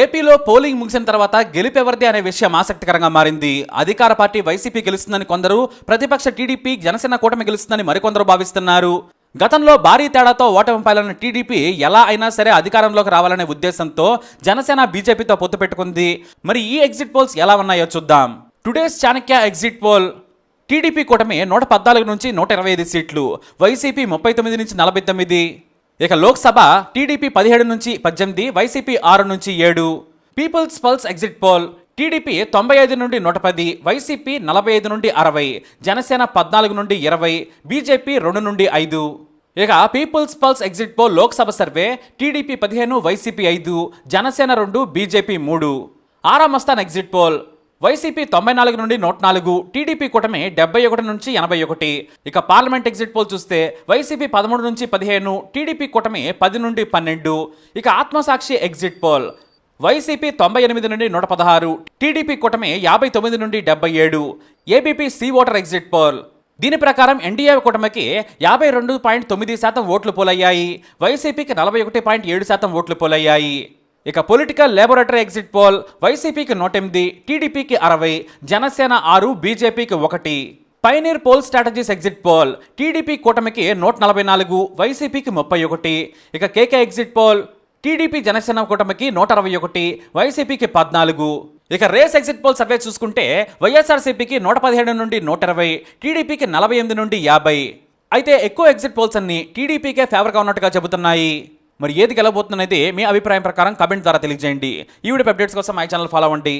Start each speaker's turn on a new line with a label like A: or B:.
A: ఏపీలో పోలింగ్ ముగిసిన తర్వాత గెలుపెవరిది అనే విషయం ఆసక్తికరంగా మారింది. అధికార పార్టీ వైసీపీ గెలుస్తుందని కొందరు, ప్రతిపక్ష టీడీపీ జనసేన కూటమి గెలుస్తుందని మరికొందరు భావిస్తున్నారు. గతంలో భారీ తేడాతో ఓటమి పాలైన టీడీపీ ఎలా అయినా సరే అధికారంలోకి రావాలనే ఉద్దేశంతో జనసేన బీజేపీతో పొత్తు పెట్టుకుంది. మరి ఈ ఎగ్జిట్ పోల్స్ ఎలా ఉన్నాయో చూద్దాం. Today's Chanakya exit poll. TDP కూటమి 114 నుంచి 125 సీట్లు, వైసీపీ 39 నుంచి 49. ఇక లోక్సభ టీడీపీ 17 నుంచి 18, వైసీపీ 6 నుంచి 7. People's Pulse exit poll. TDP 95 నుండి 110, వైసీపీ 45 నుండి 60, జనసేన 14 నుండి 20, బీజేపీ 2 నుండి 5. ఇక People's Pulse exit poll Lok Sabha survey. TDP 15, YCP 5, Janasena 2, BJP 3. Aara Mastan exit poll. YCP 94 నుండి 104, టీడీపీ కూటమి 71 నుంచి 81. ఇక పార్లమెంట్ ఎగ్జిట్ పోల్ చూస్తే వైసీపీ 13 నుంచి 15, టీడీపీ కూటమి 10 నుండి 12. ఇక ఆత్మసాక్షి ఎగ్జిట్ పోల్. వైసీపీ 98 నుండి 116, టీడీపీ కూటమి 59 నుండి 77. ABP C voter exit poll. దీని ప్రకారం ఎన్డీఏ కూటమికి 52.9% ఓట్లు పోలయ్యాయి, వైసీపీకి 41.7% ఓట్లు పోలయ్యాయి. ఇక పొలిటికల్ లేబొరేటరీ ఎగ్జిట్ పోల్. వైసీపీకి 108, టీడీపీకి 60, జనసేన 6, బీజేపీకి 1. Pioneer poll strategies exit poll. TDP కూటమికి 144, వైసీపీకి 31. ఇక KK exit poll. TDP Janasena కూటమికి 161, వైసీపీకి 14. ఇక రేస్ ఎగ్జిట్ పోల్ సర్వే చూసుకుంటే వైఎస్ఆర్సీపీకి 117 నుండి 120, టీడీపీకి 48 నుండి 50. అయితే ఎక్కువ ఎగ్జిట్ పోల్స్ అన్ని టీడీపీకే ఫేవర్గా ఉన్నట్టుగా చెబుతున్నాయి. మరి ఏది గెలవబోతుందనేది మీ అభిప్రాయం ప్రకారం కామెంట్ ద్వారా తెలియజేయండి. ఈ వీడియో అప్డేట్స్ కోసం మై ఛానల్ ఫాలో అవ్వండి.